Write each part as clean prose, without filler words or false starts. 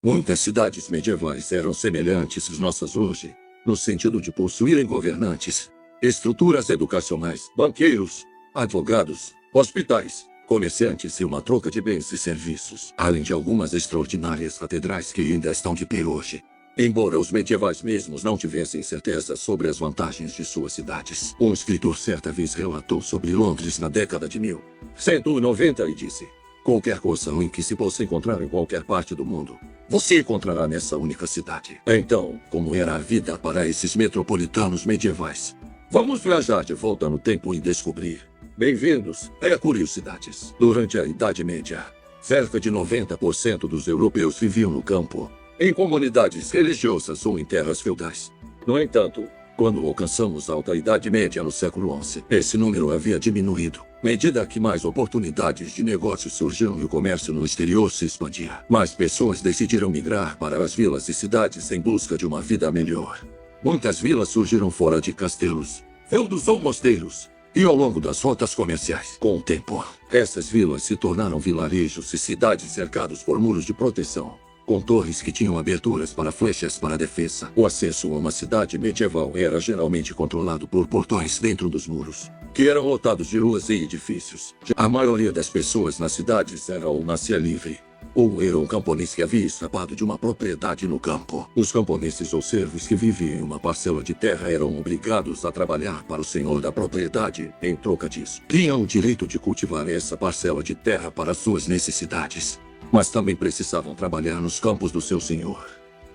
Muitas cidades medievais eram semelhantes às nossas hoje, no sentido de possuírem governantes, estruturas educacionais, banqueiros, advogados, hospitais, comerciantes e uma troca de bens e serviços, além de algumas extraordinárias catedrais que ainda estão de pé hoje. Embora os medievais mesmos não tivessem certeza sobre as vantagens de suas cidades, um escritor certa vez relatou sobre Londres na década de 1190 e disse: qualquer coisa em que se possa encontrar em qualquer parte do mundo, você encontrará nessa única cidade. Então, como era a vida para esses metropolitanos medievais? Vamos viajar de volta no tempo e descobrir. Bem-vindos a Curiosidades. Durante a Idade Média, cerca de 90% dos europeus viviam no campo, em comunidades religiosas ou em terras feudais. No entanto, quando alcançamos a Alta Idade Média no século XI, esse número havia diminuído, à medida que mais oportunidades de negócios surgiram e o comércio no exterior se expandia. Mais pessoas decidiram migrar para as vilas e cidades em busca de uma vida melhor. Muitas vilas surgiram fora de castelos, feudos ou mosteiros, e ao longo das rotas comerciais. Com o tempo, essas vilas se tornaram vilarejos e cidades cercados por muros de proteção, com torres que tinham aberturas para flechas para a defesa. O acesso a uma cidade medieval era geralmente controlado por portões dentro dos muros, que eram lotados de ruas e edifícios. A maioria das pessoas nas cidades era ou nascia livre, ou era um camponês que havia escapado de uma propriedade no campo. Os camponeses ou servos que viviam em uma parcela de terra eram obrigados a trabalhar para o senhor da propriedade. Em troca disso, tinham o direito de cultivar essa parcela de terra para suas necessidades, mas também precisavam trabalhar nos campos do seu senhor.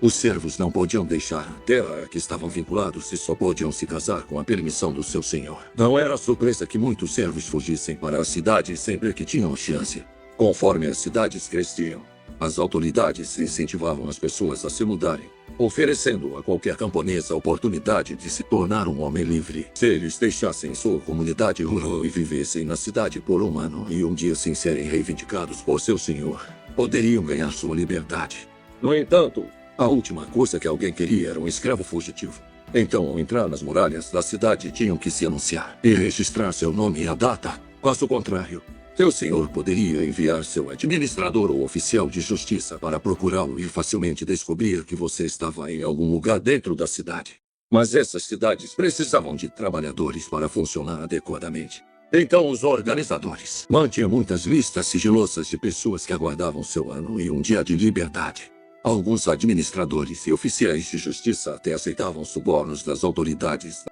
Os servos não podiam deixar a terra a que estavam vinculados e só podiam se casar com a permissão do seu senhor. Não era surpresa que muitos servos fugissem para a cidade sempre que tinham chance. Conforme as cidades cresciam, as autoridades incentivavam as pessoas a se mudarem, oferecendo a qualquer camponês a oportunidade de se tornar um homem livre. Se eles deixassem sua comunidade rural e vivessem na cidade por um ano e um dia sem serem reivindicados por seu senhor, poderiam ganhar sua liberdade. No entanto, a última coisa que alguém queria era um escravo fugitivo. Então, ao entrar nas muralhas da cidade, tinham que se anunciar e registrar seu nome e a data. Caso contrário, seu senhor poderia enviar seu administrador ou oficial de justiça para procurá-lo e facilmente descobrir que você estava em algum lugar dentro da cidade. Mas essas cidades precisavam de trabalhadores para funcionar adequadamente. Então os organizadores mantinham muitas listas sigilosas de pessoas que aguardavam seu ano e um dia de liberdade. Alguns administradores e oficiais de justiça até aceitavam subornos das autoridades.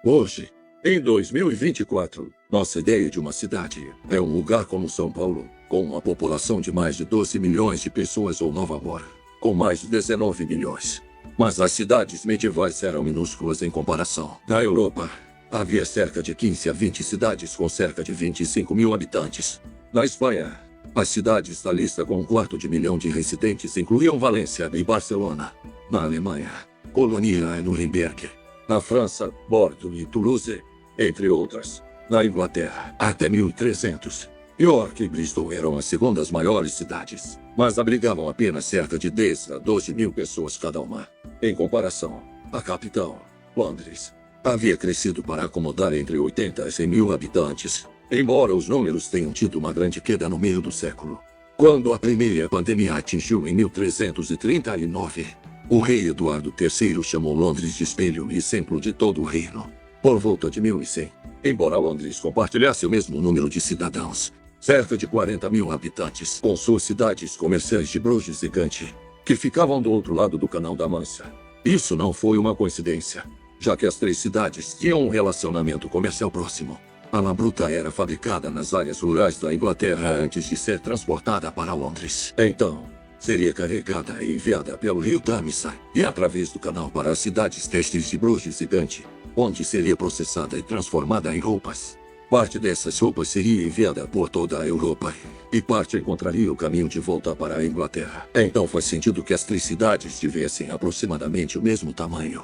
Hoje, em 2024, nossa ideia de uma cidade é um lugar como São Paulo, com uma população de mais de 12 milhões de pessoas, ou Nova York, com mais de 19 milhões. Mas as cidades medievais eram minúsculas em comparação. Na Europa, havia cerca de 15 a 20 cidades com cerca de 25 mil habitantes. Na Espanha, as cidades da lista com 250.000 de residentes incluíam Valência e Barcelona. Na Alemanha, Colônia e Nuremberg. Na França, Bordeaux e Toulouse, entre outras. Na Inglaterra, até 1300, York e Bristol eram as segundas maiores cidades, mas abrigavam apenas cerca de 10 a 12 mil pessoas cada uma. Em comparação, a capital, Londres, havia crescido para acomodar entre 80 a 100 mil habitantes, embora os números tenham tido uma grande queda no meio do século. Quando a primeira pandemia atingiu em 1339, o rei Eduardo III chamou Londres de espelho e exemplo de todo o reino. Por volta de 1100, embora Londres compartilhasse o mesmo número de cidadãos, cerca de 40 mil habitantes, com suas cidades comerciais de Bruges e Gant, que ficavam do outro lado do Canal da Mancha. Isso não foi uma coincidência, já que as três cidades tinham um relacionamento comercial próximo. A lã bruta era fabricada nas áreas rurais da Inglaterra antes de ser transportada para Londres. Então, seria carregada e enviada pelo rio Tamisa e através do canal para as cidades têxteis de Bruges e Gant, onde seria processada e transformada em roupas. Parte dessas roupas seria enviada por toda a Europa, e parte encontraria o caminho de volta para a Inglaterra. Então faz sentido que as três cidades tivessem aproximadamente o mesmo tamanho.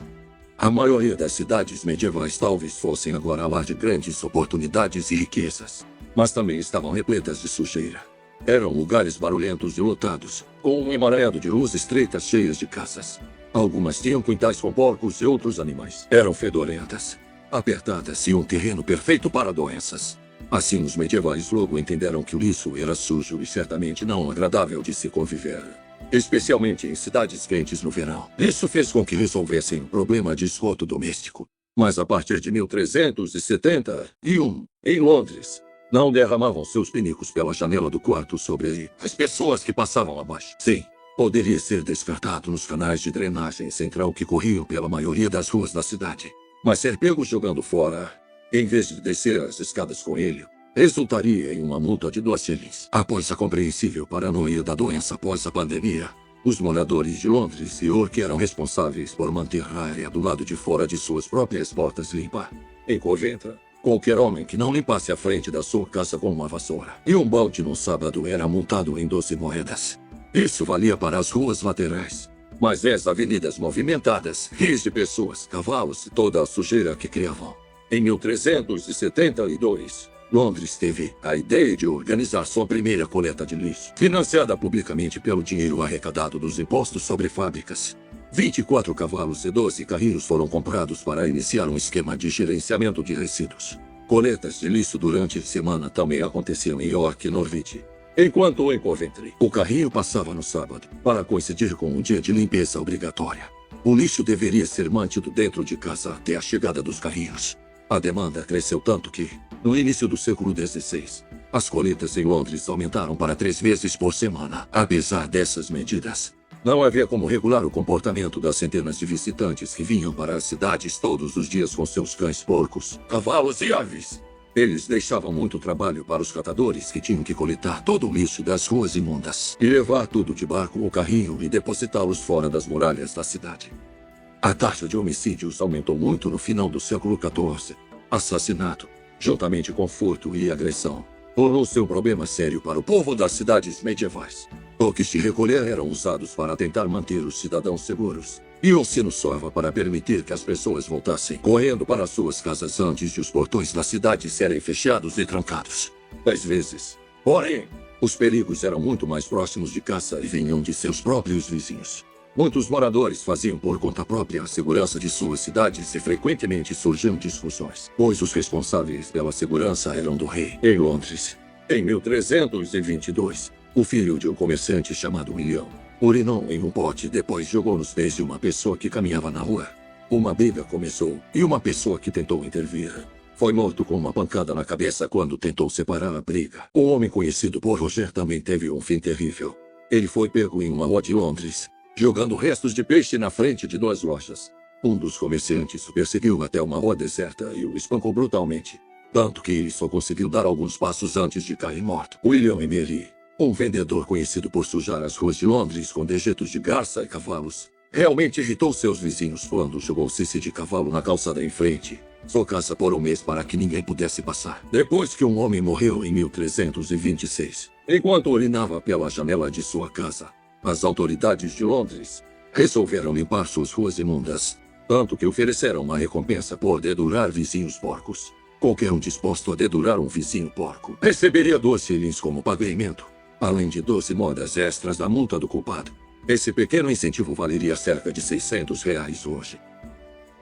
A maioria das cidades medievais talvez fossem agora lar de grandes oportunidades e riquezas, mas também estavam repletas de sujeira. Eram lugares barulhentos e lotados, com um emaranhado de ruas estreitas cheias de casas. Algumas tinham quintais com porcos e outros animais. Eram fedorentas, apertadas e um terreno perfeito para doenças. Assim, os medievais logo entenderam que o lixo era sujo e certamente não agradável de se conviver. especialmente em cidades quentes no verão. Isso fez com que resolvessem o problema de esgoto doméstico. Mas a partir de 1371, em Londres, não derramavam seus pinicos pela janela do quarto sobre as pessoas que passavam abaixo. Sim, poderia ser descartado nos canais de drenagem central que corriam pela maioria das ruas da cidade. Mas ser pego jogando fora, em vez de descer as escadas com ele, resultaria em uma multa de 2 shillings. Após a compreensível paranoia da doença após a pandemia, os moradores de Londres e York eram responsáveis por manter a área do lado de fora de suas próprias portas limpa. Em Coventry, qualquer homem que não limpasse a frente da sua casa com uma vassoura e um balde no sábado era multado em 12 moedas. Isso valia para as ruas laterais. Mas as avenidas movimentadas, rios de pessoas, cavalos e toda a sujeira que criavam. Em 1372, Londres teve a ideia de organizar sua primeira coleta de lixo, financiada publicamente pelo dinheiro arrecadado dos impostos sobre fábricas. 24 cavalos e 12 carrinhos foram comprados para iniciar um esquema de gerenciamento de resíduos. Coletas de lixo durante a semana também aconteciam em York e Norwich. Enquanto em Coventry, o carrinho passava no sábado, para coincidir com um dia de limpeza obrigatória. O lixo deveria ser mantido dentro de casa até a chegada dos carrinhos. A demanda cresceu tanto que, no início do século XVI, as coletas em Londres aumentaram para 3 vezes por semana. Apesar dessas medidas, não havia como regular o comportamento das centenas de visitantes que vinham para as cidades todos os dias com seus cães, porcos, cavalos e aves. Eles deixavam muito trabalho para os catadores que tinham que coletar todo o lixo das ruas imundas e levar tudo de barco ou carrinho e depositá-los fora das muralhas da cidade. A taxa de homicídios aumentou muito no final do século XIV. Assassinato, juntamente com furto e agressão, tornou-se um problema sério para o povo das cidades medievais. Toques de recolher eram usados para tentar manter os cidadãos seguros, e o sino soava para permitir que as pessoas voltassem correndo para suas casas antes de os portões da cidade serem fechados e trancados. Às vezes, porém, os perigos eram muito mais próximos de casa e vinham de seus próprios vizinhos. Muitos moradores faziam por conta própria a segurança de suas cidades e frequentemente surgiam discussões, pois os responsáveis pela segurança eram do rei. Em Londres, em 1322, o filho de um comerciante chamado William urinou em um pote e depois jogou nos pés de uma pessoa que caminhava na rua. Uma briga começou e uma pessoa que tentou intervir foi morto com uma pancada na cabeça quando tentou separar a briga. Um homem conhecido por Roger também teve um fim terrível. Ele foi pego em uma rua de Londres, jogando restos de peixe na frente de 2 lojas. Um dos comerciantes o perseguiu até uma rua deserta e o espancou brutalmente, tanto que ele só conseguiu dar alguns passos antes de cair morto. William Emery, um vendedor conhecido por sujar as ruas de Londres com dejetos de garça e cavalos, realmente irritou seus vizinhos quando jogou cice de cavalo na calçada em frente sua casa por um mês para que ninguém pudesse passar. Depois que um homem morreu em 1326, enquanto urinava pela janela de sua casa, as autoridades de Londres resolveram limpar suas ruas imundas, tanto que ofereceram uma recompensa por dedurar vizinhos porcos. Qualquer um disposto a dedurar um vizinho porco receberia 2 shillings como pagamento, além de 12 moedas extras da multa do culpado. Esse pequeno incentivo valeria cerca de R$ 600 hoje.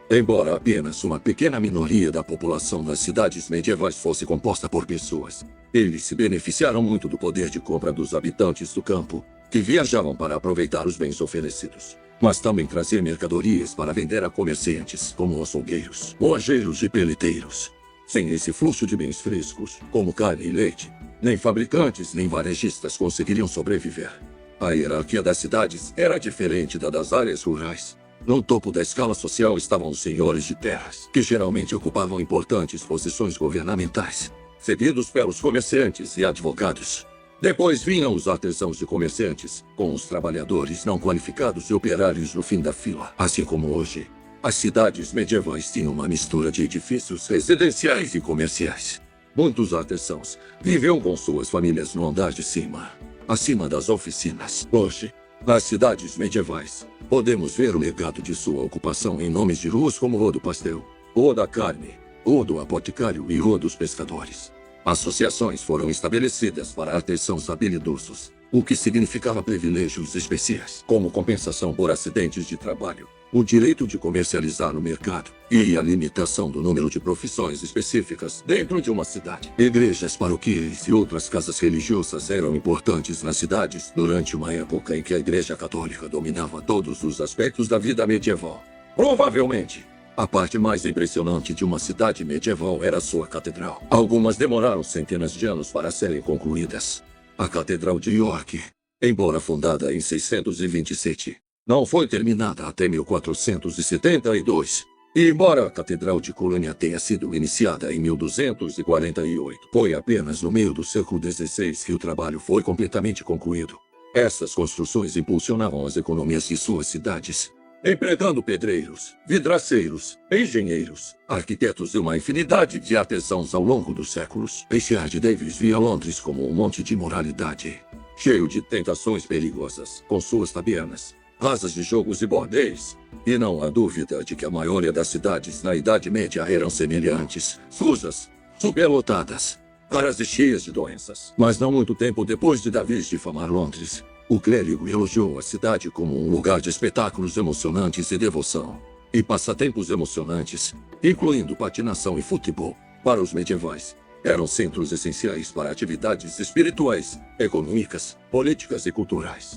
Embora apenas uma pequena minoria da população das cidades medievais fosse composta por pessoas, eles se beneficiaram muito do poder de compra dos habitantes do campo, que viajavam para aproveitar os bens oferecidos, mas também traziam mercadorias para vender a comerciantes, como açougueiros, moageiros e peleteiros. Sem esse fluxo de bens frescos, como carne e leite, nem fabricantes nem varejistas conseguiriam sobreviver. A hierarquia das cidades era diferente da das áreas rurais. No topo da escala social estavam os senhores de terras, que geralmente ocupavam importantes posições governamentais, seguidos pelos comerciantes e advogados. Depois vinham os artesãos e comerciantes, com os trabalhadores não qualificados e operários no fim da fila. Assim como hoje, as cidades medievais tinham uma mistura de edifícios residenciais e comerciais. Muitos artesãos viviam com suas famílias no andar de cima, acima das oficinas. Hoje, nas cidades medievais, podemos ver o legado de sua ocupação em nomes de ruas como Rua do Pastel, Rua da Carne, Rua do Apoticário e Rua dos Pescadores. Associações foram estabelecidas para artesãos habilidosos, o que significava privilégios especiais, como compensação por acidentes de trabalho, o direito de comercializar no mercado e a limitação do número de profissões específicas dentro de uma cidade. Igrejas paroquiais e outras casas religiosas eram importantes nas cidades durante uma época em que a Igreja Católica dominava todos os aspectos da vida medieval. Provavelmente, a parte mais impressionante de uma cidade medieval era sua catedral. Algumas demoraram centenas de anos para serem concluídas. A Catedral de York, embora fundada em 627, não foi terminada até 1472. E embora a Catedral de Colônia tenha sido iniciada em 1248, foi apenas no meio do século XVI que o trabalho foi completamente concluído. Essas construções impulsionavam as economias de suas cidades, empregando pedreiros, vidraceiros, engenheiros, arquitetos e uma infinidade de artesãos ao longo dos séculos. Richard Davis via Londres como um monte de moralidade, cheio de tentações perigosas, com suas tabernas, casas de jogos e bordéis. E não há dúvida de que a maioria das cidades na Idade Média eram semelhantes, sujas, superlotadas, caras e cheias de doenças. Mas não muito tempo depois de Davis difamar Londres, o clérigo elogiou a cidade como um lugar de espetáculos emocionantes e devoção, e passatempos emocionantes, incluindo patinação e futebol. Para os medievais, eram centros essenciais para atividades espirituais, econômicas, políticas e culturais.